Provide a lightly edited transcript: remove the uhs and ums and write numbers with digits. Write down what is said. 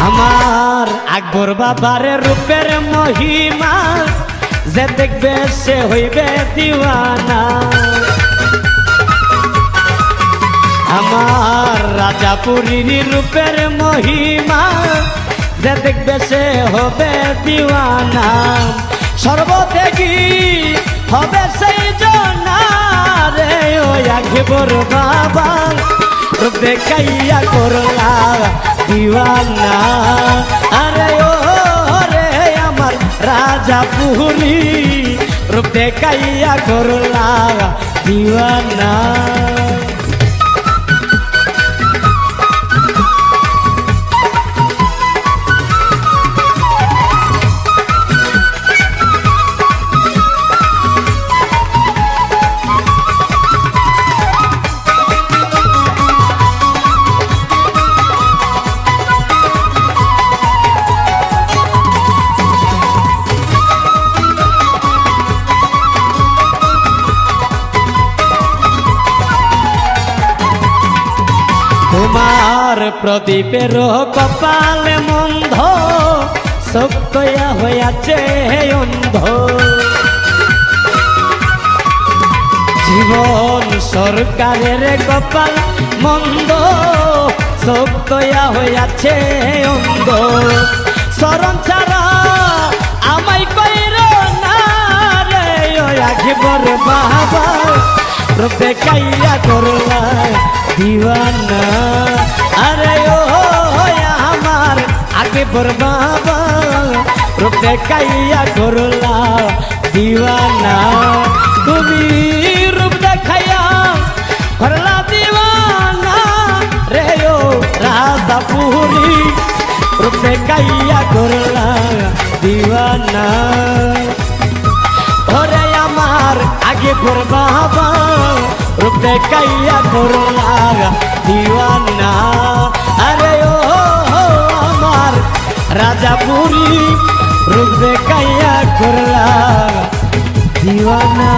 আমার আকবর বাবার রূপের মহিমা যে দেখবে সে হইবে দিওয়ানা। আমার রাজাপুরীর রূপের মহিমা যে দেখবে সে হবে দিওয়ানা। সর্বত্যাগী হবে সেই জনা রে ও আকবর বাবা রূপ দেখাইয়া করলা দিওয়ানা। আরে ও রে আমার রাজাপুরী রূপ দেখাইয়া করলা দিওয়ানা। তোমার প্রদীপের কপালে মন্ধ সত্যয়া হইয়াছে অন্ধ। জীবন সরকারের কপাল মন্দ সত্যয়া হইয়াছে অন্ধ। শরণ ছাড়া আমায় কইর না রে ও আকবর বাবা রূপ দেখাইয়া করলা দিওয়ানা। আরে ও আমার আকবর বাবা রূপ দেখাইয়া করলা দিওয়ানা। তুমি রূপ দেখাইয়া করলা দিওয়ানা রে ও রাজাপুরী রূপ দেখাইয়া করলা দিওয়ানা। ওরে আমার আকবর বাবা রূপ দেখাইয়া করলা দিওয়ানা। আরে ও আমার রাজাপুরী রূপ দেখাইয়া করলা দিওয়ানা।